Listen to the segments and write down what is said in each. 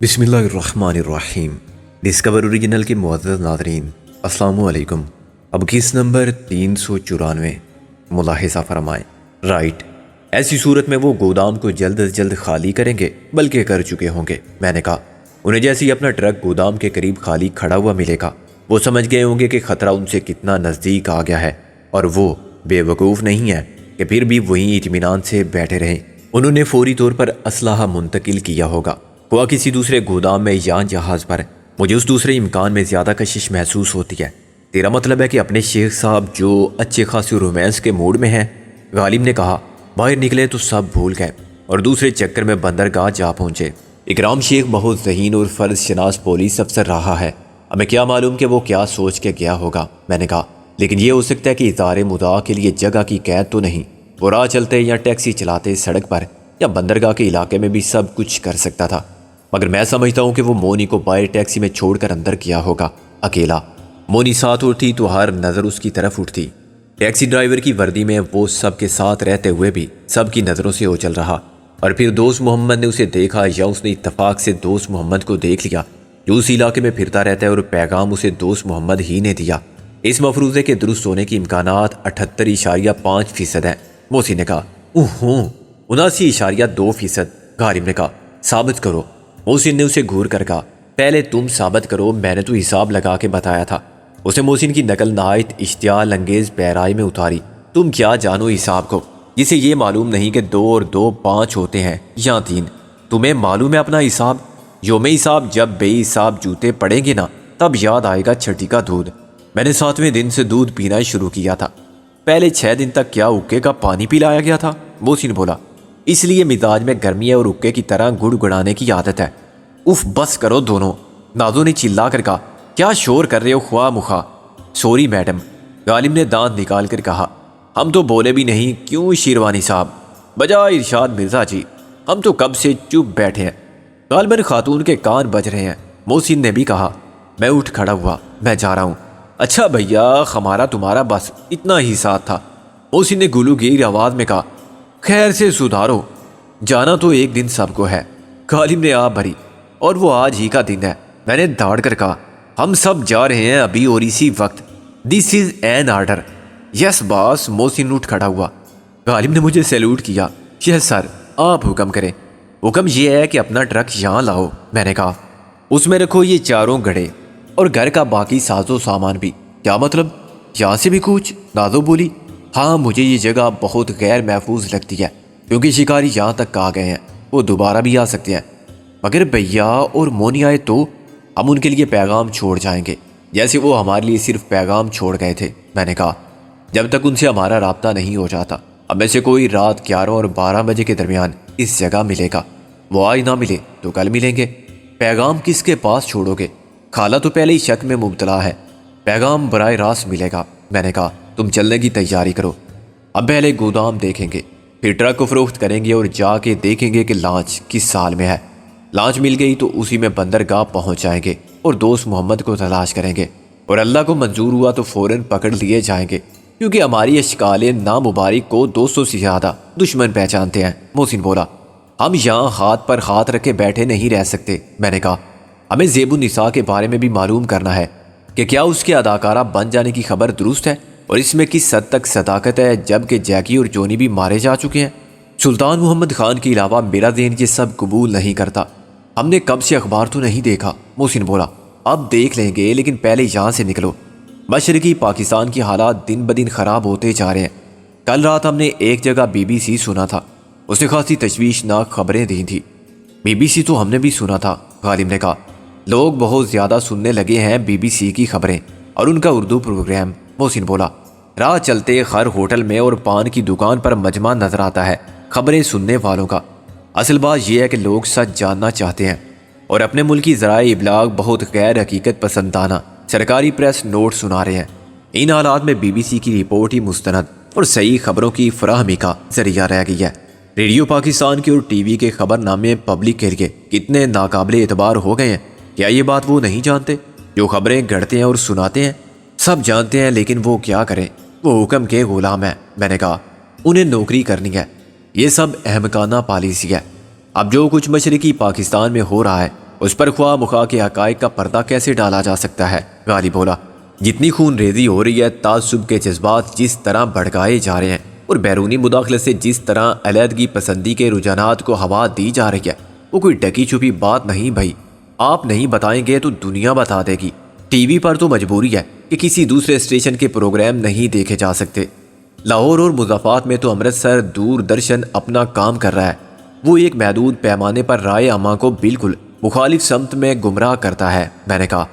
بسم اللہ الرحمن الرحیم۔ ڈسکور اوریجنل کے معزز ناظرین، السلام علیکم۔ اب کس نمبر 394 ملاحظہ فرمائیں۔ رائٹ، ایسی صورت میں وہ گودام کو جلد از جلد خالی کریں گے، بلکہ کر چکے ہوں گے۔ میں نے کہا انہیں جیسے ہی اپنا ٹرک گودام کے قریب خالی کھڑا ہوا ملے گا، وہ سمجھ گئے ہوں گے کہ خطرہ ان سے کتنا نزدیک آ گیا ہے، اور وہ بے وقوف نہیں ہے کہ پھر بھی وہیں اطمینان سے بیٹھے رہیں۔ انہوں نے فوری طور پر اسلحہ منتقل کیا ہوگا، ہوا کسی دوسرے گودام میں یا جہاز پر۔ مجھے اس دوسرے امکان میں زیادہ کشش محسوس ہوتی ہے۔ تیرا مطلب ہے کہ اپنے شیخ صاحب جو اچھے خاصے رومانس کے موڈ میں ہیں؟ غالب نے کہا۔ باہر نکلے تو سب بھول گئے اور دوسرے چکر میں بندرگاہ جا پہنچے۔ اکرام شیخ بہت ذہین اور فرض شناس پولیس افسر رہا ہے، ہمیں کیا معلوم کہ وہ کیا سوچ کے گیا ہوگا۔ میں نے کہا لیکن یہ ہو سکتا ہے کہ اظہار مدعا کے لیے جگہ کی قید تو نہیں، وہ راہ چلتے یا ٹیکسی چلاتے سڑک پر یا بندرگاہ کے علاقے میں بھی سب کچھ کر سکتا تھا، مگر میں سمجھتا ہوں کہ وہ مونی کو باہر ٹیکسی میں چھوڑ کر اندر کیا ہوگا اکیلا۔ مونی ساتھ اٹھتی تو ہر نظر اس کی طرف اٹھتی۔ ٹیکسی ڈرائیور کی وردی میں وہ سب کے ساتھ رہتے ہوئے بھی سب کی نظروں سے اوچل رہا، اور پھر دوست محمد نے اسے دیکھا یا اس نے اتفاق سے دوست محمد کو دیکھ لیا جو اس علاقے میں پھرتا رہتا ہے، اور پیغام اسے دوست محمد ہی نے دیا۔ اس مفروضے کے درست ہونے کی امکانات 78.5% ہیں۔ موسی نے کہا 79.2%۔ غالب نے کہا ثابت کرو۔ محسن نے اسے گھور کر کہا پہلے تم ثابت کرو، میں نے تو حساب لگا کے بتایا تھا۔ اسے محسن کی نقل نہایت اشتعال انگیز پیرائی میں اتاری۔ تم کیا جانو حساب کو، جسے یہ معلوم نہیں کہ 2 اور 2 5 ہوتے ہیں یا 3؟ تمہیں معلوم ہے اپنا حساب؟ یوم حساب جب بے حساب جوتے پڑیں گے نا، تب یاد آئے گا چھٹی کا دودھ۔ میں نے 7ویں دن سے دودھ پینا شروع کیا تھا۔ پہلے 6 دن تک کیا اکے کا پانی پلایا گیا تھا؟ محسن بولا اس لیے مزاج میں گرمی ہے اور اکے کی طرح گڑ گڑانے کی عادت ہے۔ اف بس کرو دونوں، نازو نے چلا کر کہا کیا شور کر رہے ہو خواہ مخواہ؟ سوری میڈم، غالب نے دانت نکال کر کہا ہم تو بولے بھی نہیں، کیوں شیروانی صاحب؟ بجائے ارشاد مرزا جی، ہم تو کب سے چپ بیٹھے ہیں۔ غالباً خاتون کے کان بج رہے ہیں۔ محسن نے بھی کہا۔ میں اٹھ کھڑا ہوا، میں جا رہا ہوں۔ اچھا بھیا، ہمارا تمہارا بس اتنا ہی ساتھ تھا۔ محسن نے گلو گیر آواز میں کہا خیر سے سدھارو، جانا تو ایک دن سب کو ہے۔ غالب نے آ بھری اور وہ آج ہی کا دن ہے۔ میں نے دھاڑ کر کہا ہم سب جا رہے ہیں ابھی اور اسی وقت، دس از این آرڈر۔ یس باس۔ محسن اٹھ کھڑا ہوا۔ غالب نے مجھے سیلوٹ کیا۔ یس سر، آپ حکم کریں۔ حکم یہ ہے کہ اپنا ٹرک یہاں لاؤ۔ میں نے کہا اس میں رکھو یہ 4 گھڑے اور گھر کا باقی ساز و سامان بھی۔ کیا مطلب؟ یہاں سے بھی کچھ؟ نازو بولی ہاں، مجھے یہ جگہ بہت غیر محفوظ لگتی ہے کیونکہ شکاری یہاں تک آ گئے ہیں، وہ دوبارہ بھی آ سکتے ہیں۔ مگر بھیا اور مونی آئے تو ہم ان کے لیے پیغام چھوڑ جائیں گے جیسے وہ ہمارے لیے صرف پیغام چھوڑ گئے تھے۔ میں نے کہا جب تک ان سے ہمارا رابطہ نہیں ہو جاتا، اب میں سے کوئی رات 11 اور 12 بجے کے درمیان اس جگہ ملے گا، وہ آج نہ ملے تو کل ملیں گے۔ پیغام کس کے پاس چھوڑو گے؟ خالہ تو پہلے ہی شک میں مبتلا ہے، پیغام براہ راست ملے گا۔ میں نے کہا تم چلنے کی تیاری کرو، اب پہلے گودام دیکھیں گے، پھر ٹرک کو فروخت کریں گے اور جا کے دیکھیں گے کہ لانچ کس سال میں ہے۔ لانچ مل گئی تو اسی میں بندرگاہ پہنچ جائیں گے اور دوست محمد کو تلاش کریں گے، اور اللہ کو منظور ہوا تو فوراً پکڑ لیے جائیں گے، کیونکہ ہماری اشکال نامبارک کو 200 سے زیادہ دشمن پہچانتے ہیں۔ محسن بولا ہم یہاں ہاتھ پر ہاتھ رکھے بیٹھے نہیں رہ سکتے۔ میں نے کہا ہمیں زیب النساء کے بارے میں بھی معلوم کرنا ہے کہ کیا اس کے اداکارہ بن جانے کی خبر درست ہے، اور اس میں کس حد تک صداقت ہے، جبکہ جیکی اور جونی بھی مارے جا چکے ہیں۔ سلطان محمد خان کے علاوہ میرا ذہن یہ سب قبول نہیں کرتا۔ ہم نے کب سے اخبار تو نہیں دیکھا۔ محسن بولا اب دیکھ لیں گے، لیکن پہلے یہاں سے نکلو۔ مشرقی پاکستان کی حالات دن بدن خراب ہوتے جا رہے ہیں۔ کل رات ہم نے ایک جگہ BBC سنا تھا، اس نے خاصی تشویشناک خبریں دی تھی۔ BBC تو ہم نے بھی سنا تھا، غالب نے کہا۔ لوگ بہت زیادہ سننے لگے ہیں BBC کی خبریں اور ان کا اردو پروگرام۔ محسن بولا راہ چلتے ہر ہوٹل میں اور پان کی دکان پر مجمع نظر آتا ہے خبریں سننے والوں کا۔ اصل بات یہ ہے کہ لوگ سچ جاننا چاہتے ہیں، اور اپنے ملک کی ذرائع ابلاغ بہت غیر حقیقت پسندانہ سرکاری پریس نوٹ سنا رہے ہیں۔ ان حالات میں BBC کی رپورٹ ہی مستند اور صحیح خبروں کی فراہمی کا ذریعہ رہ گئی ہے۔ ریڈیو پاکستان کے اور ٹی وی کے خبر نامے پبلک کے لیے کتنے ناقابل اعتبار ہو گئے ہیں، کیا یہ بات وہ نہیں جانتے جو خبریں گھڑتے ہیں اور سناتے ہیں؟ سب جانتے ہیں، لیکن وہ کیا کریں، وہ حکم کے غلام ہیں۔ میں نے کہا انہیں نوکری کرنی ہے، یہ سب احمقانہ پالیسی ہے۔ اب جو کچھ مشرقی پاکستان میں ہو رہا ہے اس پر خواہ مخواہ کے حقائق کا پردہ کیسے ڈالا جا سکتا ہے؟ غالب بولا، جتنی خون ریزی ہو رہی ہے، تعصب کے جذبات جس طرح بھڑکائے جا رہے ہیں اور بیرونی مداخلت سے جس طرح علیحدگی پسندی کے رجحانات کو ہوا دی جا رہی ہے، وہ کوئی ڈکی چھپی بات نہیں بھائی۔ آپ نہیں بتائیں گے تو دنیا بتا دے گی۔ ٹی وی پر تو مجبوری ہے کہ کسی دوسرے اسٹیشن کے پروگرام نہیں دیکھے جا سکتے۔ لاہور اور مضافات میں تو امرتسر دور درشن اپنا کام کر رہا ہے۔ وہ ایک محدود پیمانے پر رائے عامہ کو بالکل مخالف سمت میں گمراہ کرتا ہے، میں نے کہا،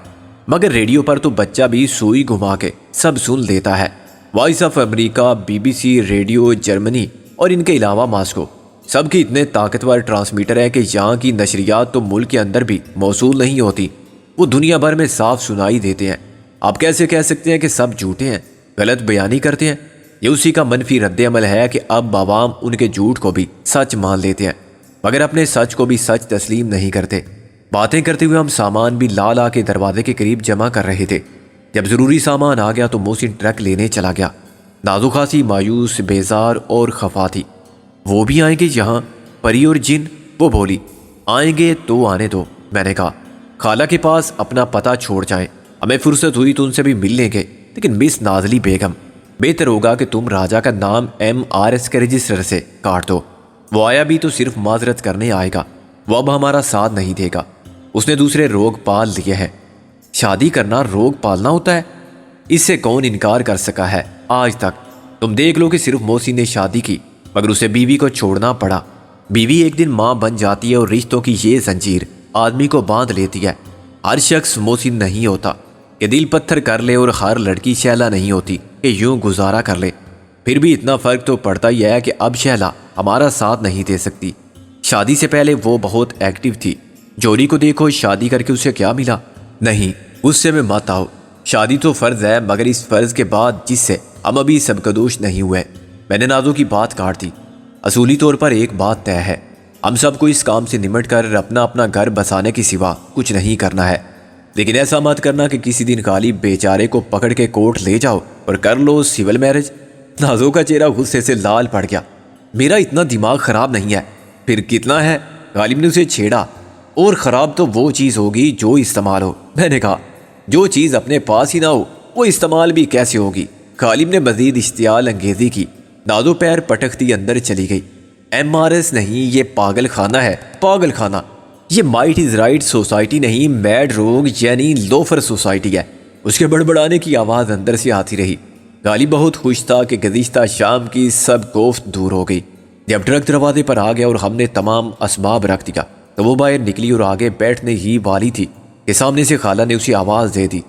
مگر ریڈیو پر تو بچہ بھی سوئی گھما کے سب سن لیتا ہے۔ Voice of America, B B C, radio Germany اور ان کے علاوہ ماسکو، سب کی اتنے طاقتور ٹرانسمیٹر ہیں کہ یہاں کی نشریات تو ملک کے اندر بھی موصول نہیں ہوتی، وہ دنیا بھر میں صاف سنائی دیتے ہیں۔ آپ کیسے کہہ سکتے ہیں کہ سب جھوٹے ہیں، غلط بیانی کرتے ہیں؟ یہ اسی کا منفی رد عمل ہے کہ اب عوام ان کے جھوٹ کو بھی سچ مان لیتے ہیں، مگر اپنے سچ کو بھی سچ تسلیم نہیں کرتے۔ باتیں کرتے ہوئے ہم سامان بھی لا لا کے دروازے کے قریب جمع کر رہے تھے۔ جب ضروری سامان آ گیا تو محسن ٹرک لینے چلا گیا۔ نازو خاصی مایوس، بیزار اور خفا تھی۔ وہ بھی آئیں گے یہاں، پری اور جن؟ وہ بولی، آئیں گے تو آنے دو۔ میں نے کہا، خالہ کے پاس اپنا پتہ چھوڑ جائیں، ہمیں فرصت ہوئی تو ان سے بھی مل لیں گے، لیکن مس نازلی بیگم، بہتر ہوگا کہ تم راجہ کا نام MRS کے رجسٹر سے کاٹ دو۔ وہ آیا بھی تو صرف معذرت کرنے آئے گا، وہ اب ہمارا ساتھ نہیں دے گا۔ اس نے دوسرے روگ پال لیے ہیں۔ شادی کرنا روگ پالنا ہوتا ہے؟ اس سے کون انکار کر سکا ہے آج تک؟ تم دیکھ لو کہ صرف محسن نے شادی کی مگر اسے بیوی کو چھوڑنا پڑا۔ بیوی ایک دن ماں بن جاتی ہے اور رشتوں کی یہ زنجیر آدمی کو باندھ لیتی ہے۔ ہر شخص محسن نہیں ہوتا کہ دل پتھر کر لے، اور ہر لڑکی شیلا نہیں ہوتی کہ یوں گزارا کر لے۔ پھر بھی اتنا فرق تو پڑتا ہی ہے کہ اب شیلا ہمارا ساتھ نہیں دے سکتی۔ شادی سے پہلے وہ بہت ایکٹیو تھی۔ جوری کو دیکھو، شادی کر کے اسے کیا ملا؟ نہیں، اس سے میں مت آؤ۔ شادی تو فرض ہے، مگر اس فرض کے بعد جس سے ہم ابھی سبکدوش نہیں ہوئے۔ میں نے نازو کی بات کاٹ دی۔ اصولی طور پر ایک بات طے ہے، ہم سب کو اس کام سے نمٹ کر اپنا اپنا گھر بسانے کے سوا کچھ نہیں کرنا ہے، لیکن ایسا مت کرنا کہ کسی دن غالب بیچارے کو پکڑ کے کورٹ لے جاؤ اور کر لو سول میرج۔ نازو کا چہرہ غصے سے لال پڑ گیا۔ میرا اتنا دماغ خراب نہیں ہے۔ پھر کتنا ہے؟ غالب نے اسے چھیڑا۔ اور خراب تو وہ چیز ہوگی جو استعمال ہو۔ میں نے کہا، جو چیز اپنے پاس ہی نہ ہو وہ استعمال بھی کیسے ہوگی؟ غالب نے مزید اشتعال انگیزی کی۔ نازو پیر پٹکتی اندر چلی گئی۔ MRS نہیں، یہ پاگل خانہ ہے، پاگل خانہ۔ یہ مائٹ از رائٹ سوسائٹی نہیں، میڈ روگ یعنی لوفر سوسائٹی ہے۔ اس کے بڑبڑانے کی آواز اندر سے آتی رہی۔ غالب بہت خوش تھا کہ گزشتہ شام کی سب کوفت دور ہو گئی۔ جب ٹرک دروازے پر آ گیا اور ہم نے تمام اسباب رکھ دیا تو وہ باہر نکلی اور آگے بیٹھنے ہی والی تھی کہ سامنے سے خالہ نے اسے آواز دے دی۔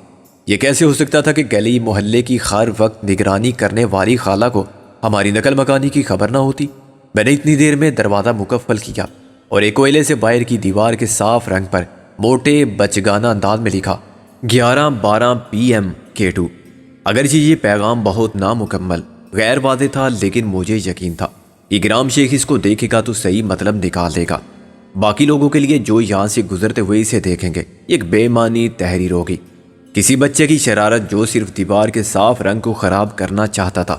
یہ کیسے ہو سکتا تھا کہ گلی محلے کی ہر وقت نگرانی کرنے والی خالہ کو ہماری نقل مکانی کی خبر نہ ہوتی؟ میں نے اتنی دیر میں دروازہ مکفل کیا اور ایک کوئلے سے باہر کی دیوار کے صاف رنگ پر موٹے بچگانہ انداز میں لکھا 11:12 PM K2۔ اگرچہ یہ پیغام بہت نامکمل، غیر واضح تھا، لیکن مجھے یقین تھا کہ گرام شیخ اس کو دیکھے گا تو صحیح مطلب نکال دے گا۔ باقی لوگوں کے لیے جو یہاں سے گزرتے ہوئے اسے دیکھیں گے ایک بے معنی تحریر ہوگی، کسی بچے کی شرارت جو صرف دیوار کے صاف رنگ کو خراب کرنا چاہتا تھا۔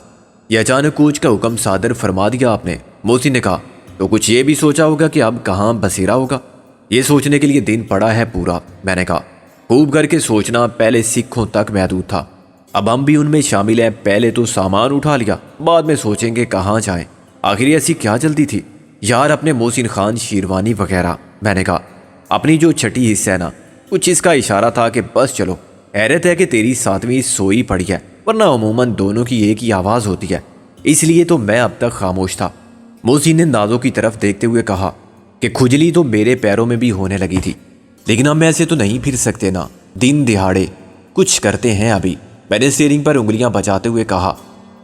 یہ اچانک کوچ کا حکم صادر فرما دیا آپ نے؟ محسن نے کہا، تو کچھ یہ بھی سوچا ہوگا کہ اب کہاں بسیرا ہوگا؟ یہ سوچنے کے لیے دن پڑا ہے پورا۔ میں نے کہا، خوب کر کے سوچنا، پہلے سکھوں تک محدود تھا، اب ہم بھی ان میں شامل ہیں۔ پہلے تو سامان اٹھا لیا، بعد میں سوچیں گے کہاں جائیں۔ آخر ایسی کیا جلدی تھی یار اپنے محسن خان شیروانی وغیرہ؟ میں نے کہا، اپنی جو چھٹی حصہ ہے نا، کچھ اس کا اشارہ تھا کہ بس چلو۔ حیرت ہے کہ تیری ساتویں سوئی پڑی ہے، ورنہ عموماً دونوں کی ایک ہی آواز ہوتی ہے، اس لیے تو میں اب تک خاموش تھا۔ محسن نے نازو کی طرف دیکھتے ہوئے کہا کہ کھجلی تو میرے پیروں میں بھی ہونے لگی تھی، لیکن ہم ایسے تو نہیں پھر سکتے نا، دن دہاڑے کچھ کرتے ہیں ابھی۔ میں نے اسٹیئرنگ پر انگلیاں بچاتے ہوئے کہا،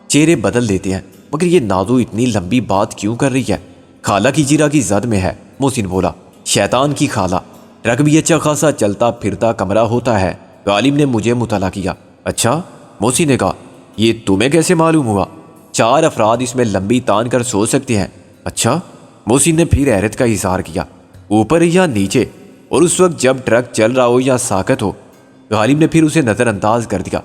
چہرے بدل دیتے ہیں، مگر یہ نازو اتنی لمبی بات کیوں کر رہی ہے؟ خالہ کی جیرا کی زد میں ہے، محسن بولا۔ شیطان کی خالہ، ٹرک بھی اچھا خاصا چلتا پھرتا کمرہ ہوتا ہے۔ غالب نے مجھے مطالعہ کیا۔ اچھا، محسن نے کہا، یہ تمہیں کیسے معلوم ہوا؟ 4 افراد اس میں لمبی تان کر سو سکتے ہیں۔ اچھا، محسن نے پھر حیرت کا اظہار کیا۔ اوپر یا نیچے؟ اور اس وقت جب ٹرک چل رہا ہو یا ساکت ہو؟ غالب نے پھر اسے نظر انداز کر دیا۔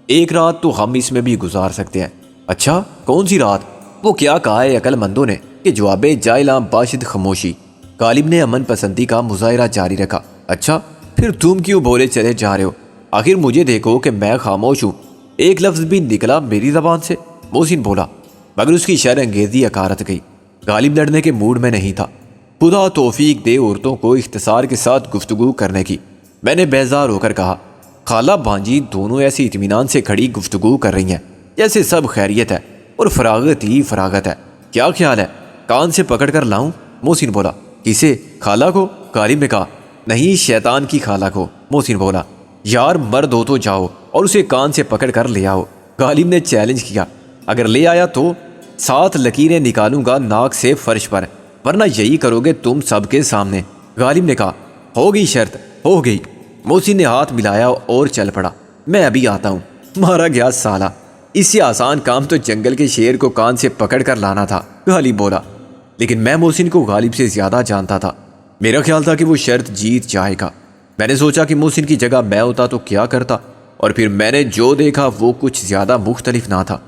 ایک رات تو ہم اس میں بھی گزار سکتے ہیں۔ اچھا، کون سی رات؟ وہ کیا کہا ہے عقل مندوں نے کہ جواب جائلاں باشد خاموشی۔ غالب نے امن پسندی کا مظاہرہ جاری رکھا۔ اچھا پھر تم کیوں بولے چلے جا رہے ہو؟ آخر مجھے دیکھو کہ میں خاموش ہوں، ایک لفظ بھی نکلا میری زبان سے؟ محسن بولا، مگر اس کی شر انگیزی اکارت گئی۔ غالب لڑنے کے موڈ میں نہیں تھا۔ خدا توفیق دے عورتوں کو اختصار کے ساتھ گفتگو کرنے کی۔ میں نے بیزار ہو کر کہا، خالہ بھانجی دونوں ایسی اطمینان سے کھڑی گفتگو کر رہی ہیں جیسے سب خیریت ہے اور فراغت ہی فراغت ہے۔ کیا خیال ہے کان سے پکڑ کر لاؤں؟ محسن بولا۔ کسے؟ خالہ کو؟ غالب نے کہا۔ نہیں، شیطان کی خالہ کو۔ محسن بولا۔ یار مرد ہو تو جاؤ اور اسے کان سے پکڑ کر لے آؤ۔ غالب نے چیلنج کیا۔ اگر لے آیا تو 7 لکیریں نکالوں گا ناک سے فرش پر، ورنہ یہی کرو گے تم سب کے سامنے۔ غالب نے کہا، ہو گئی شرط، ہو گئی۔ محسن نے ہاتھ ملایا اور چل پڑا۔ میں ابھی آتا ہوں۔ مارا گیا سالہ، اس سے آسان کام تو جنگل کے شیر کو کان سے پکڑ کر لانا تھا، غالب بولا۔ لیکن میں محسن کو غالب سے زیادہ جانتا تھا۔ میرا خیال تھا کہ وہ شرط جیت جائے گا۔ میں نے سوچا کہ محسن کی جگہ میں ہوتا تو کیا کرتا، اور پھر میں نے جو دیکھا وہ کچھ زیادہ مختلف نہ تھا۔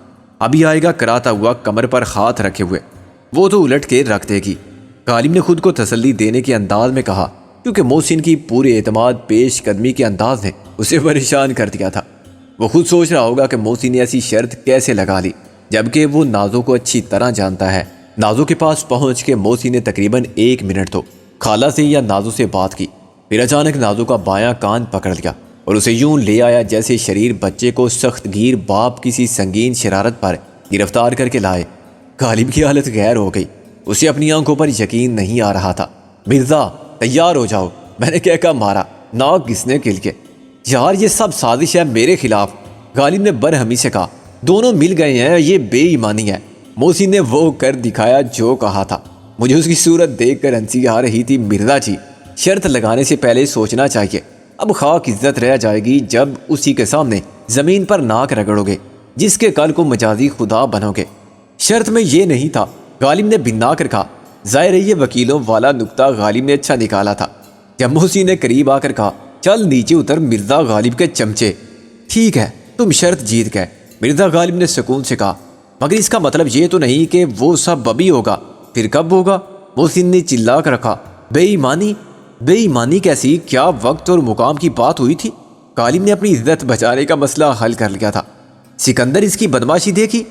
ابھی آئے گا کراتا ہوا کمر پر ہاتھ رکھے ہوئے، وہ تو الٹ کے رکھ دے گی۔ غالب نے خود کو تسلی دینے کے انداز میں کہا، کیونکہ محسن کی پورے اعتماد پیش قدمی کے انداز نے اسے پریشان کر دیا تھا۔ وہ خود سوچ رہا ہوگا کہ محسن نے ایسی شرط کیسے لگا لی، جبکہ وہ نازو کو اچھی طرح جانتا ہے۔ نازو کے پاس پہنچ کے محسن نے تقریباً 1 منٹ تو خالہ سے یا نازو سے بات کی، پھر اچانک نازو کا بایاں کان پکڑ لیا اور اسے یوں لے آیا جیسے شریر بچے کو سخت گیر باپ کسی سنگین شرارت پر گرفتار کر کے لائے۔ غالب کی حالت غیر ہو گئی، اسے اپنی آنکھوں پر یقین نہیں آ رہا تھا۔ مرزا تیار ہو جاؤ، میں نے کہہ مارا، ناک گھسنے کے لیے۔ یار یہ سب سازش ہے میرے خلاف، غالب نے برہمی سے کہا۔ دونوں مل گئے ہیں، یہ بے ایمانی ہے۔ محسن نے وہ کر دکھایا جو کہا تھا۔ مجھے اس کی صورت دیکھ کر ہنسی آ رہی تھی۔ مرزا جی، شرط لگانے سے پہلے سوچنا چاہیے، اب خاک عزت رہ جائے گی جب اسی کے سامنے زمین پر ناک رگڑو گے جس کے کل کو مجازی خدا بنو گے۔ شرط میں یہ نہیں تھا، غالب نے بنا کر کہا۔ ظاہر ہے یہ وکیلوں والا نکتہ غالب نے اچھا نکالا تھا۔ جب محسن نے قریب آ کر کہا، چل نیچے اتر مرزا غالب کے چمچے۔ ٹھیک ہے، تم شرط جیت گئے، مرزا غالب نے سکون سے کہا، مگر اس کا مطلب یہ تو نہیں کہ وہ سب ابھی ہوگا۔ پھر کب ہوگا؟ محسن نے چلا کر رکھا۔ بے ایمانی؟ بے ایمانی کیسی؟ کیا وقت اور مقام کی بات ہوئی تھی؟ غالب نے اپنی عزت بچانے کا مسئلہ حل کر لیا تھا۔ سکندر اس کی بدماشی دیکھی؟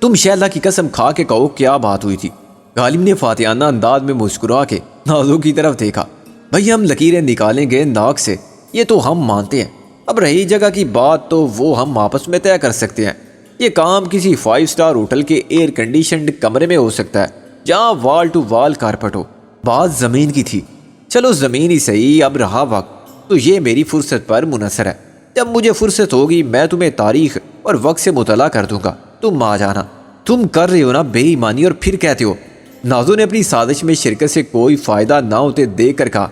تم شیلا کی قسم کھا کے کہو کیا بات ہوئی تھی؟ غالب نے فاتحانہ انداز میں مسکرا کے نازو کی طرف دیکھا۔ بھئی ہم لکیریں نکالیں گے ناک سے، یہ تو ہم مانتے ہیں، اب رہی جگہ کی بات تو وہ ہم آپس میں طے کر سکتے ہیں۔ یہ کام کسی 5 سٹار ہوٹل کے ایئر کنڈیشنڈ کمرے میں ہو سکتا ہے جہاں وال ٹو وال کارپٹ ہو۔ بات زمین کی تھی، چلو زمین ہی صحیح، اب رہا وقت تو یہ میری فرصت پر منحصر ہے۔ جب مجھے فرصت ہوگی میں تمہیں تاریخ اور وقت سے مطلع کر دوں گا، تم آ جانا۔ تم کر رہے ہو نا بے ایمانی اور پھر کہتے ہو۔ نازو نے اپنی سازش میں شرکت سے کوئی فائدہ نہ ہوتے دیکھ کر کہا،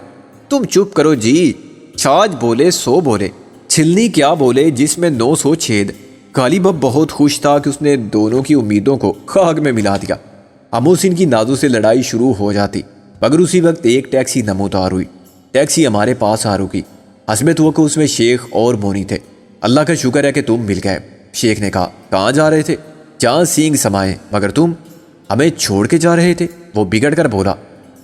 تم چپ کرو جی، چھاج بولے 100 بولے، چھلنی کیا بولے جس میں 900 چھید۔ غالب اب بہت خوش تھا کہ اس نے دونوں کی امیدوں کو خاک میں ملا دیا۔ محسن کی نازو سے لڑائی شروع ہو جاتی، مگر اسی وقت ایک ٹیکسی نمودار ہوئی۔ ٹیکسی ہمارے پاس آ رکی۔ حسب توقع اس میں شیخ اور مونی تھے۔ اللہ کا شکر ہے کہ تم مل گئے، شیخ نے کہا۔ کہاں جا رہے تھے؟ جہاں سینگ سمائے، مگر تم ہمیں چھوڑ کے جا رہے تھے؟ وہ بگڑ کر بولا۔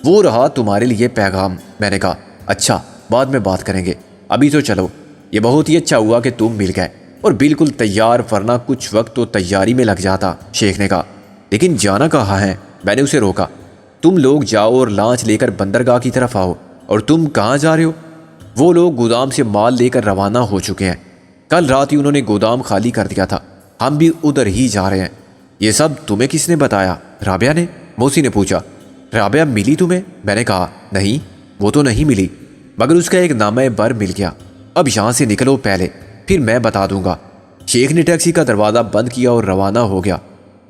وہ رہا تمہارے لیے پیغام، میں نے کہا۔ اچھا بعد میں بات کریں گے، ابھی تو چلو۔ یہ بہت ہی اچھا ہوا کہ تم مل گئے اور بالکل تیار، ورنہ کچھ وقت تو تیاری میں لگ جاتا، شیخ نے کہا۔ لیکن جانا کہاں ہے؟ میں نے اسے روکا۔ تم لوگ جاؤ اور لانچ لے کر بندرگاہ کی طرف آؤ۔ اور تم کہاں جا رہے ہو؟ وہ لوگ گودام سے مال لے کر روانہ ہو چکے ہیں، کل رات ہی انہوں نے گودام خالی کر دیا تھا، ہم بھی ادھر ہی جا رہے ہیں۔ یہ سب تمہیں کس نے بتایا؟ رابعہ نے، محسن نے پوچھا۔ رابعہ ملی تمہیں؟ میں نے کہا نہیں، وہ تو نہیں ملی، مگر اس کا ایک نامہ بر مل گیا۔ اب یہاں سے نکلو پہلے، پھر میں بتا دوں گا۔ شیخ نے ٹیکسی کا دروازہ بند کیا اور روانہ ہو گیا۔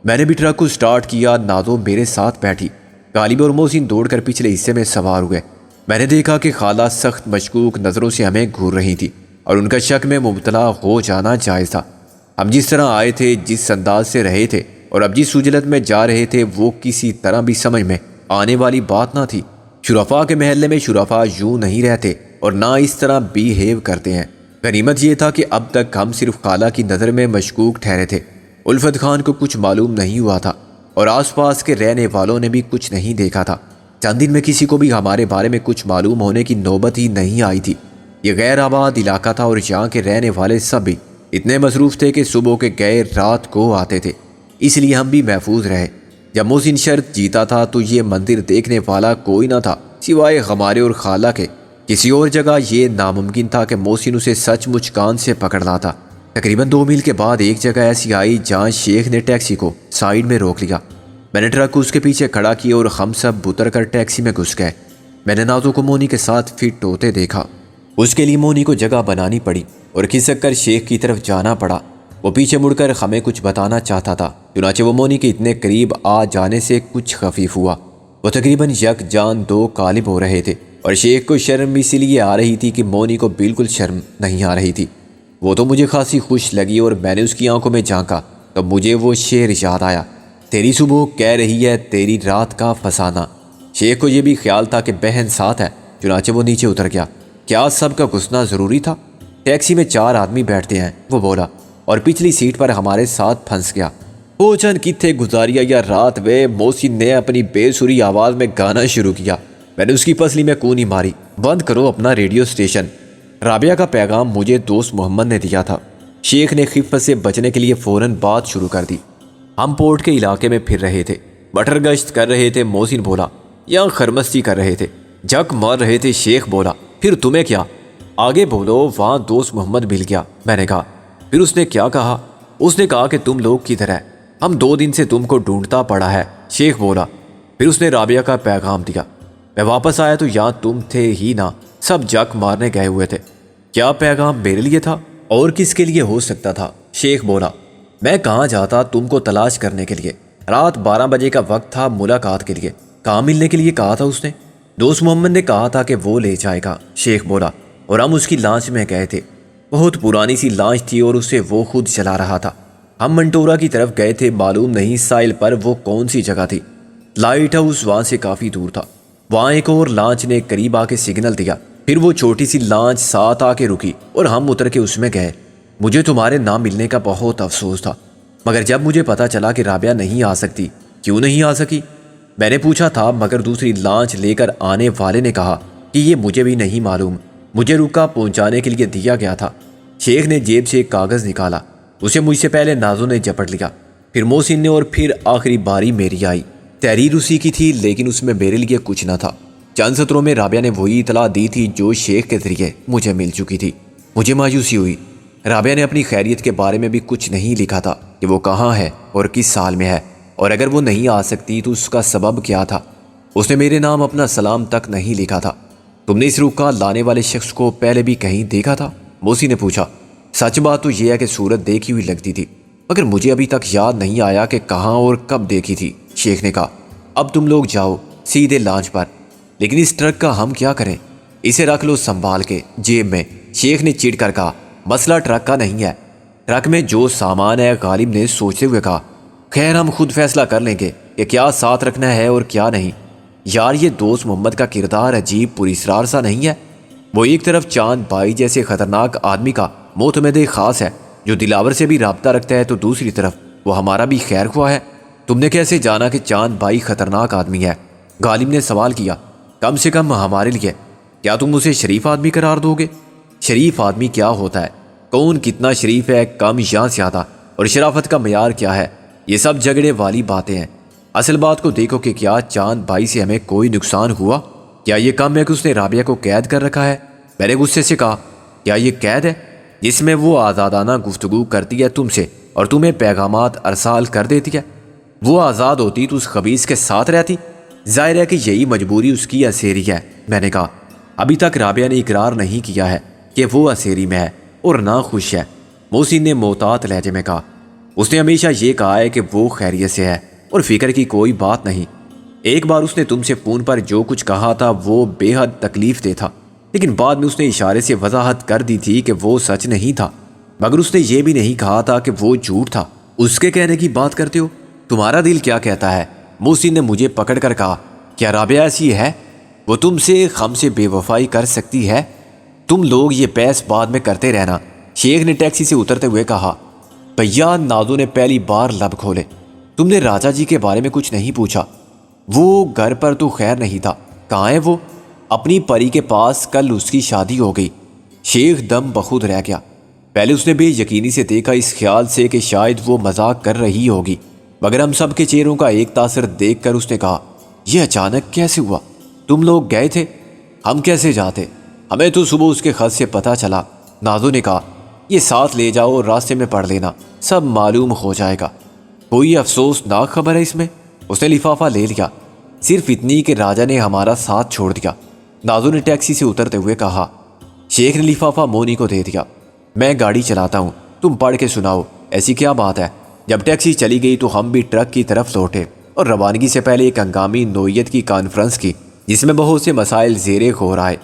میں نے بھی ٹرک کو سٹارٹ کیا، نازو میرے ساتھ بیٹھی۔ غالب اور محسن دوڑ کر پچھلے حصے میں سوار ہوئے۔ میں نے دیکھا کہ خالہ سخت مشکوک نظروں سے ہمیں گھور رہی تھی اور ان کا شک میں مبتلا ہو جانا جائز تھا۔ ہم جس طرح آئے تھے، جس انداز سے رہے تھے اور اب جس سجلت میں جا رہے تھے، وہ کسی طرح بھی سمجھ میں آنے والی بات نہ تھی۔ شرفاء کے محلے میں شرفاء یوں نہیں رہتے اور نہ اس طرح بیہیو کرتے ہیں۔ غنیمت یہ تھا کہ اب تک ہم صرف خالہ کی نظر میں مشکوک ٹھہرے تھے۔ الفت خان کو کچھ معلوم نہیں ہوا تھا اور آس پاس کے رہنے والوں نے بھی کچھ نہیں دیکھا تھا۔ چند دن میں کسی کو بھی ہمارے بارے میں کچھ معلوم ہونے کی نوبت ہی نہیں آئی تھی۔ یہ غیر آباد علاقہ تھا اور یہاں کے رہنے والے سب بھی اتنے مصروف تھے کہ صبح کے گئے رات کو آتے تھے، اس لیے ہم بھی محفوظ رہے۔ جب محسن شرط جیتا تھا تو یہ مندر دیکھنے والا کوئی نہ تھا سوائے ہمارے اور خالہ کے۔ کسی اور جگہ یہ ناممکن تھا کہ محسن اسے سچ مچ کان سے پکڑ لاتا۔ تقریباً 2 میل کے بعد ایک جگہ ایسی آئی جہاں شیخ نے ٹیکسی کو سائیڈ میں روک لیا۔ میں نے ٹرک اس کے پیچھے کھڑا کیا اور ہم سب اتر کر ٹیکسی میں گھس گئے۔ میں نے نازو کو مونی کے ساتھ فٹ ہوتے دیکھا۔ اس کے لیے مونی کو جگہ بنانی پڑی اور کھسک کر شیخ کی طرف جانا پڑا۔ وہ پیچھے مڑ کر ہمیں کچھ بتانا چاہتا تھا، چنانچہ وہ مونی کے اتنے قریب آ جانے سے کچھ خفیف ہوا۔ وہ تقریباً یک جان 2 غالب ہو رہے تھے اور شیخ کو شرم اسی لیے آ رہی تھی کہ مونی کو بالکل شرم نہیں آ رہی تھی۔ وہ تو مجھے خاصی خوش لگی اور میں نے اس کی آنکھوں میں جھانکا تو مجھے وہ شعر یاد آیا، تیری صبح کہہ رہی ہے تیری رات کا فسانہ۔ شیخ کو یہ بھی خیال تھا کہ بہن ساتھ ہے، چنانچہ وہ نیچے اتر گیا۔ کیا سب کا گھسنا ضروری تھا؟ ٹیکسی میں 4 آدمی بیٹھتے ہیں، وہ بولا، اور پچھلی سیٹ پر ہمارے ساتھ پھنس گیا۔ او جان کتھے گزاریا یا رات وے، محسن نے اپنی بے سری آواز میں گانا شروع کیا۔ میں نے اس کی پسلی میں کونی ماری، بند کرو اپنا ریڈیو سٹیشن۔ رابعہ کا پیغام مجھے دوست محمد نے دیا تھا۔ شیخ نے خفت سے بچنے کے لیے فوراً بات شروع کر دی۔ ہم پورٹ کے علاقے میں پھر رہے تھے، بٹر گشت کر رہے تھے۔ محسن بولا، یہاں خرمستی کر رہے تھے، جھک مار رہے تھے۔ شیخ بولا، پھر تمہیں کیا؟ آگے بولو۔ وہاں دوست محمد مل گیا۔ میں نے کہا، پھر اس نے کیا کہا؟ اس نے کہا کہ تم لوگ کدھر ہیں، ہم 2 دن سے تم کو ڈھونڈتا پڑا ہے۔ شیخ بولا، پھر اس نے رابعہ کا پیغام دیا۔ میں واپس آیا تو یہاں تم تھے ہی نہ، سب جک مارنے گئے ہوئے تھے۔ کیا پیغام میرے لیے تھا اور کس کے لیے ہو سکتا تھا؟ شیخ بولا، میں کہاں جاتا تم کو تلاش کرنے کے لیے؟ رات 12 بجے کا وقت تھا ملاقات کے لیے۔ کہاں ملنے کے لیے کہا تھا اس نے؟ دوست محمد نے کہا تھا کہ وہ لے جائے گا۔ شیخ بولا، اور ہم اس کی لانچ میں گئے تھے۔ بہت پرانی سی لانچ تھی اور اسے وہ خود چلا رہا تھا۔ ہم منٹورا کی طرف گئے تھے، معلوم نہیں ساحل پر وہ کون سی جگہ تھی۔ لائٹ ہاؤس وہاں سے کافی دور تھا۔ وہاں ایک اور لانچ نے قریب آ کے سگنل دیا، پھر وہ چھوٹی سی لانچ ساتھ آ کے رکی اور ہم اتر کے اس میں گئے۔ مجھے تمہارے نہ ملنے کا بہت افسوس تھا، مگر جب مجھے پتا چلا کہ رابعہ نہیں آ سکتی، کیوں نہیں آ سکی؟ میں نے پوچھا تھا، مگر دوسری لانچ لے کر آنے والے نے کہا کہ یہ مجھے بھی نہیں معلوم، مجھے رکا پہنچانے کے لیے دیا گیا تھا۔ شیخ نے جیب سے ایک کاغذ نکالا، اسے مجھ سے پہلے نازو نے جپٹ لیا، پھر محسن نے، اور پھر آخری باری میری آئی۔ تحریر اسی کی تھی لیکن اس میں میرے لیے کچھ نہ تھا۔ چند سطروں میں رابعہ نے وہی اطلاع دی تھی جو شیخ کے ذریعے مجھے مل چکی تھی۔ مجھے مایوسی ہوئی۔ رابعہ نے اپنی خیریت کے بارے میں بھی کچھ نہیں لکھا تھا کہ وہ کہاں ہے اور کس سال میں ہے، اور اگر وہ نہیں آ سکتی تو اس کا سبب کیا تھا۔ اس نے میرے نام اپنا سلام تک نہیں لکھا تھا۔ تم نے اس رکا لانے والے شخص کو پہلے بھی کہیں دیکھا تھا؟ موسی نے پوچھا۔ سچ بات تو یہ ہے کہ صورت دیکھی ہوئی لگتی تھی، مگر مجھے ابھی تک یاد نہیں آیا کہ کہاں اور کب دیکھی تھی۔ شیخ نے کہا، اب تم لوگ جاؤ سیدھے لانچ پر، لیکن اس ٹرک کا ہم کیا کریں؟ اسے رکھ لو سنبھال کے جیب میں۔ شیخ نے چڑ کر کہا، مسئلہ ٹرک کا نہیں ہے، ٹرک میں جو سامان ہے۔ غالب نے سوچتے ہوئے کہا، خیر ہم خود فیصلہ کر لیں گے کہ کیا ساتھ رکھنا ہے اور کیا نہیں۔ یار یہ دوست محمد کا کردار عجیب پراسرار سا نہیں ہے؟ وہ ایک طرف چاند بھائی جیسے خطرناک آدمی کا معتمد خاص ہے جو دلاور سے بھی رابطہ رکھتا ہے، تو دوسری طرف وہ ہمارا بھی خیر خواہ ہے۔ تم نے کیسے جانا کہ چاند بھائی خطرناک آدمی ہے؟ غالب نے سوال کیا۔ کم سے کم ہمارے لیے، کیا تم اسے شریف آدمی قرار دو گے؟ شریف آدمی کیا ہوتا ہے؟ کون کتنا شریف ہے، کم یا زیادہ؟ اور شرافت کا معیار کیا ہے؟ یہ سب جھگڑے والی باتیں ہیں۔ اصل بات کو دیکھو کہ کیا چاند بھائی سے ہمیں کوئی نقصان ہوا؟ کیا یہ کم ہے کہ اس نے رابعہ کو قید کر رکھا ہے؟ میں نے غصے سے کہا، کیا یہ قید ہے جس میں وہ آزادانہ گفتگو کرتی ہے تم سے اور تمہیں پیغامات ارسال کر دیتی ہے؟ وہ آزاد ہوتی تو اس خبیث کے ساتھ رہتی؟ ظاہر ہے کہ یہی مجبوری اس کی اسیری ہے۔ میں نے کہا، ابھی تک رابعہ نے اقرار نہیں کیا ہے کہ وہ اسیری میں ہے اور نہ خوش ہے۔ محسن نے محتاط لہجے میں کہا، اس نے ہمیشہ یہ کہا ہے کہ وہ خیریت سے ہے اور فکر کی کوئی بات نہیں۔ ایک بار اس نے تم سے فون پر جو کچھ کہا تھا وہ بے حد تکلیف دہ تھا، لیکن بعد میں اس نے اشارے سے وضاحت کر دی تھی کہ وہ سچ نہیں تھا، مگر اس نے یہ بھی نہیں کہا تھا کہ وہ جھوٹ تھا۔ اس کے کہنے کی بات کرتے ہو، تمہارا دل کیا کہتا ہے؟ محسن نے مجھے پکڑ کر کہا، کیا رابعہ ایسی ہے؟ وہ تم سے خم سے بے وفائی کر سکتی ہے؟ تم لوگ یہ بحث بعد میں کرتے رہنا۔ شیخ نے ٹیکسی سے اترتے ہوئے کہا۔ بھیا، نازو نے پہلی بار لب کھولے، تم نے راجا جی کے بارے میں کچھ نہیں پوچھا؟ وہ گھر پر تو خیر نہیں تھا، کہاں ہے وہ؟ اپنی پری کے پاس کل اس کی شادی ہو گئی۔ شیخ دم بخود رہ گیا۔ پہلے اس نے بے یقینی سے دیکھا، اس خیال سے کہ شاید وہ مذاق کر رہی ہوگی، مگر ہم سب کے چہروں کا ایک تاثر دیکھ کر اس نے کہا، یہ اچانک کیسے ہوا؟ تم لوگ گئے تھے؟ ہم کیسے جاتے؟ ہمیں تو صبح اس کے خط سے پتہ چلا۔ نازو نے کہا، یہ ساتھ لے جاؤ اور راستے میں پڑھ لینا، سب معلوم ہو جائے گا۔ کوئی افسوسناک خبر ہے اس میں؟ اس نے لفافہ لے لیا، صرف اتنی کہ راجا نے ہمارا ساتھ چھوڑ دیا۔ نازو نے ٹیکسی سے اترتے ہوئے کہا۔ شیخ نے لفافہ مونی کو دے دیا۔ میں گاڑی چلاتا ہوں، تم پڑھ کے سناؤ۔ ایسی کیا بات ہے؟ جب ٹیکسی چلی گئی تو ہم بھی ٹرک کی طرف لوٹے اور روانگی سے پہلے ایک ہنگامی نوعیت کی کانفرنس کی، جس میں بہت سے مسائل زیر غور آئے۔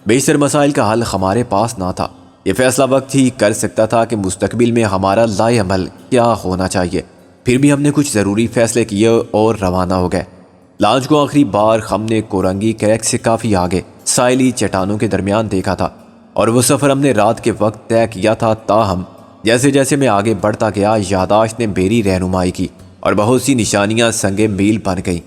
بیشتر مسائل کا حل ہمارے پاس نہ تھا۔ یہ فیصلہ وقت ہی کر سکتا تھا کہ مستقبل میں ہمارا لائے عمل کیا ہونا چاہیے۔ پھر بھی ہم نے کچھ ضروری فیصلے کیے اور روانہ ہو گئے۔ لانچ کو آخری بار ہم نے کورنگی کریک سے کافی آگے ساحلی چٹانوں کے درمیان دیکھا تھا، اور وہ سفر ہم نے رات کے وقت طے کیا تھا۔ تاہم جیسے جیسے میں آگے بڑھتا گیا، یاداشت نے میری رہنمائی کی اور بہت سی نشانیاں سنگ میل بن گئیں۔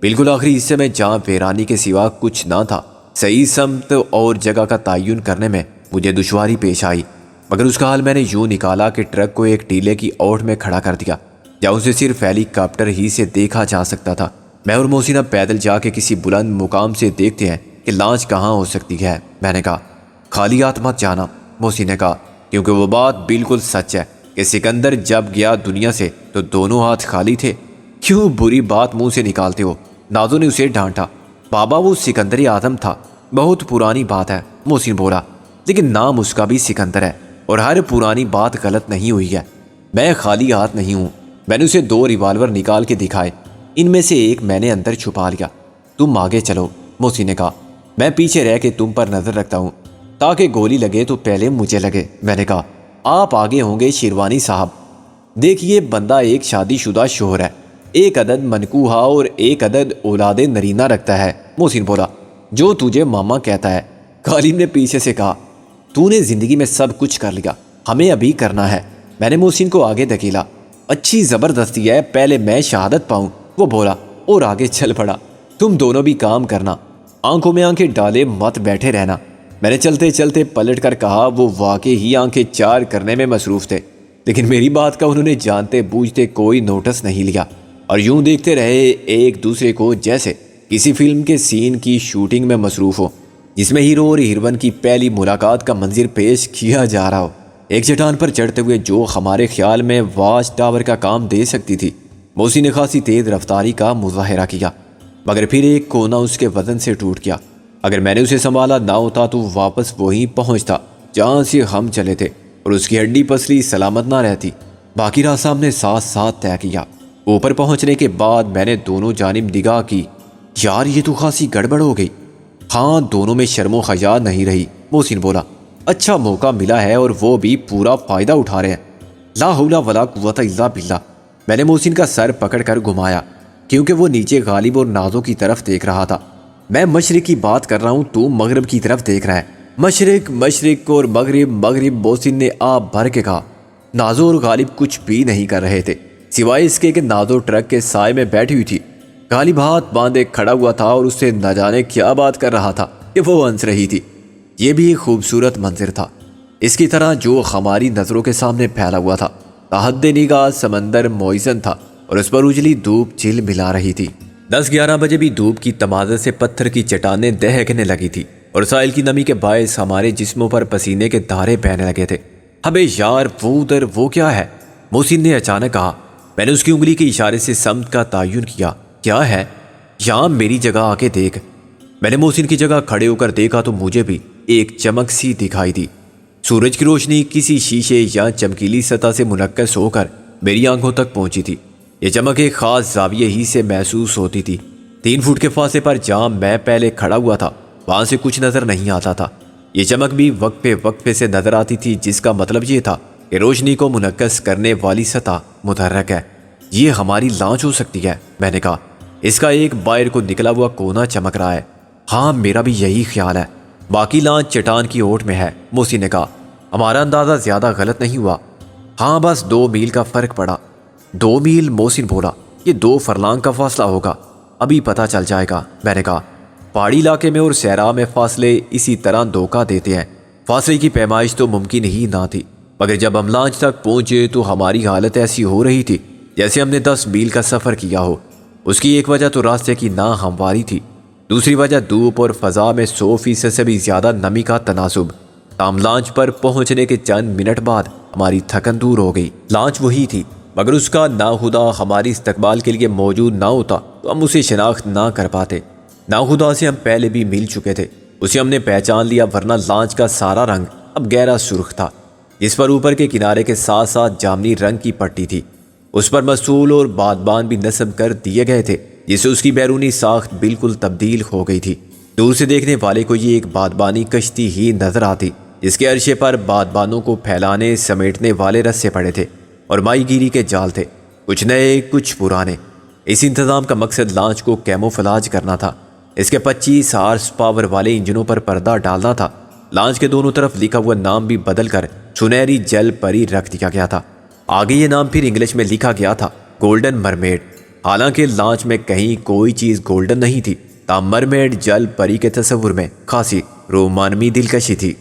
بالکل آخری حصے میں جہاں ویرانی کے سوا کچھ نہ تھا، صحیح سمت اور جگہ کا تعین کرنے میں مجھے دشواری پیش آئی، مگر اس کا حل میں نے یوں نکالا کہ ٹرک کو ایک ٹیلے کی اوٹ میں کھڑا کر دیا، جہاں اسے صرف ہیلی کاپٹر ہی سے دیکھا جا سکتا تھا۔ میں اور محسن اب پیدل جا کے کسی بلند مقام سے دیکھتے ہیں کہ لانچ کہاں ہو سکتی ہے۔ میں نے کہا، خالی ہاتھ مت جانا۔ محسن نے کہا، کیونکہ وہ بات بالکل سچ ہے کہ سکندر جب گیا دنیا سے تو دونوں ہاتھ خالی تھے۔ کیوں بری بات منہ سے نکالتے ہو؟ نازو نے اسے ڈانٹا۔ بابا، وہ سکندر اعظم تھا، بہت پرانی بات ہے، محسن بولا، لیکن نام اس کا بھی سکندر ہے اور ہر پرانی بات غلط نہیں ہوئی ہے۔ میں خالی ہاتھ نہیں ہوں۔ میں نے اسے 2 ریوالور نکال کے دکھائے، ان میں سے ایک میں نے اندر چھپا لیا۔ تم آگے چلو، محسن نے کہا، میں پیچھے رہ کے تم پر نظر رکھتا ہوں، تاکہ گولی لگے تو پہلے مجھے لگے۔ میں نے کہا، آپ آگے ہوں گے شیروانی صاحب۔ دیکھیے، بندہ ایک شادی شدہ شوہر ہے، ایک عدد منکوحہ اور ایک عدد اولاد نرینہ رکھتا ہے۔ محسن بولا، جو تجھے ماما کہتا ہے۔ غالب نے پیچھے سے کہا، تو نے زندگی میں سب کچھ کر لیا، ہمیں ابھی کرنا ہے۔ میں نے محسن کو آگے دھکیلا۔ اچھی زبردستی ہے، پہلے میں شہادت پاؤں، وہ بولا اور آگے چل پڑا۔ تم دونوں بھی کام کرنا، آنکھوں میں آنکھیں ڈالے مت بیٹھے رہنا۔ میں نے چلتے چلتے پلٹ کر کہا، وہ واقعی ہی آنکھیں چار کرنے میں مصروف تھے، لیکن میری بات کا انہوں نے جانتے بوجھتے کوئی نوٹس نہیں لیا اور یوں دیکھتے رہے ایک دوسرے کو جیسے کسی فلم کے سین کی شوٹنگ میں مصروف ہو، جس میں ہیرو اور ہیروئن کی پہلی ملاقات کا منظر پیش کیا جا رہا ہو۔ ایک چٹان پر چڑھتے ہوئے جو ہمارے خیال میں واچ ٹاور کا کام دے سکتی تھی، محسن نے خاصی تیز رفتاری کا مظاہرہ کیا، مگر پھر ایک کونا اس کے وزن سے ٹوٹ گیا۔ اگر میں نے اسے سنبھالا نہ ہوتا تو واپس وہیں پہنچتا جہاں سے ہم چلے تھے، اور اس کی ہڈی پسلی سلامت نہ رہتی۔ باقی راستہ ہم نے ساتھ ساتھ طے کیا۔ اوپر پہنچنے کے بعد میں نے دونوں جانب نگاہ کی۔ یار، یہ تو خاصی گڑبڑ ہو گئی۔ ہاں، دونوں میں شرم و حیا نہیں رہی، محسن بولا۔ اچھا موقع ملا ہے اور وہ بھی پورا فائدہ اٹھا رہے ہیں۔ لا حول ولا قوت الا باللہ۔ میں نے محسن کا سر پکڑ کر گھمایا، کیونکہ وہ نیچے غالب اور نازو کی طرف دیکھ رہا تھا۔ میں مشرق کی بات کر رہا ہوں، تو مغرب کی طرف دیکھ رہا ہے۔ مشرق مشرق اور مغرب مغرب، محسن نے آپ بھر کے کہا۔ نازو اور غالب کچھ بھی نہیں کر رہے تھے، سوائے اس کے کہ نازو ٹرک کے سائے میں بیٹھی ہوئی تھی۔ غالب ہاتھ باندھے کھڑا ہوا تھا اور اس سے نہ جانے کیا بات کر رہا تھا کہ وہ ہنس رہی تھی۔ یہ بھی ایک خوبصورت منظر تھا، اس کی طرح جو ہماری نظروں کے سامنے پھیلا ہوا تھا۔ تحد نگاہ سمندر موئزن تھا اور اس پر اجلی دھوپ جھل ملا رہی تھی۔ 10-11 بجے بھی دھوپ کی تمازت سے پتھر کی چٹانیں دہکنے لگی تھی اور سائل کی نمی کے باعث ہمارے جسموں پر پسینے کے دھارے بہنے لگے تھے۔ ابے یار، وہ ادھر وہ کیا ہے؟ محسن نے اچانک کہا۔ میں نے اس کی انگلی کے اشارے سے سمت کا تعین کیا۔ کیا ہے؟ یہاں میری جگہ آ کے دیکھ۔ میں نے محسن کی جگہ کھڑے ہو کر دیکھا تو مجھے بھی ایک چمک سی دکھائی دی۔ سورج کی روشنی کسی شیشے یا چمکیلی سطح سے منعکس ہو کر میری آنکھوں تک پہنچی تھی۔ یہ چمک ایک خاص زاویے ہی سے محسوس ہوتی تھی۔ 3 فٹ کے فاصلے پر جہاں میں پہلے کھڑا ہوا تھا، وہاں سے کچھ نظر نہیں آتا تھا۔ یہ چمک بھی وقفے وقفے سے نظر آتی تھی، جس کا مطلب یہ تھا کہ روشنی کو منعکس کرنے والی سطح متحرک ہے۔ یہ ہماری لانچ ہو سکتی ہے، میں نے کہا۔ اس کا ایک باہر کو نکلا ہوا کونا چمک رہا ہے۔ ہاں، میرا بھی یہی خیال ہے۔ باقی لانچ چٹان کی اوٹ میں ہے، محسن نے کہا۔ ہمارا اندازہ زیادہ غلط نہیں ہوا۔ ہاں، بس 2 میل کا فرق پڑا۔ 2 میل، محسن بولا۔ یہ 2 فرلانگ کا فاصلہ ہوگا۔ ابھی پتہ چل جائے گا، میں نے کہا۔ پہاڑی علاقے میں اور صحرا میں فاصلے اسی طرح دھوکہ دیتے ہیں۔ فاصلے کی پیمائش تو ممکن ہی نہ تھی، مگر جب ہم لانچ تک پہنچے تو ہماری حالت ایسی ہو رہی تھی جیسے ہم نے 10 میل کا سفر کیا ہو۔ اس کی ایک وجہ تو راستے کی ناہمواری تھی، دوسری وجہ دھوپ اور فضا میں 100% سے بھی زیادہ نمی کا تناسب۔ تاہم لانچ پر پہنچنے کے چند منٹ بعد ہماری تھکن دور ہو گئی۔ لانچ وہی تھی، مگر اس کا ناخدا ہماری استقبال کے لیے موجود نہ ہوتا تو ہم اسے شناخت نہ کر پاتے۔ ناخدا سے ہم پہلے بھی مل چکے تھے، اسے ہم نے پہچان لیا، ورنہ لانچ کا سارا رنگ اب گہرا سرخ تھا، جس پر اوپر کے کنارے کے ساتھ ساتھ جامنی رنگ کی پٹی تھی۔ اس پر مسول اور بادبان بھی نصب کر دیے گئے تھے، جس سے اس کی بیرونی ساخت بالکل تبدیل ہو گئی تھی۔ دور سے دیکھنے والے کو یہ ایک بادبانی کشتی ہی نظر آتی، جس کے عرشے پر بادبانوں کو پھیلانے سمیٹنے والے رسے پڑے تھے اور ماہی گیری کے جال تھے، کچھ نئے کچھ پرانے۔ اس انتظام کا مقصد لانچ کو کیموفلاج کرنا تھا۔ اس کے 25 ہارس پاور والے انجنوں پر پردہ ڈالنا تھا۔ لانچ کے دونوں طرف لکھا ہوا نام بھی بدل کر سنہری جل پری رکھ دیا گیا تھا۔ آگے یہ نام پھر انگلش میں لکھا گیا تھا، گولڈن مرمیڈ۔ حالانکہ لانچ میں کہیں کوئی چیز گولڈن نہیں تھی، تاہم مرمیڈ جل پری کے تصور میں خاصی رومانوی دلکشی تھی۔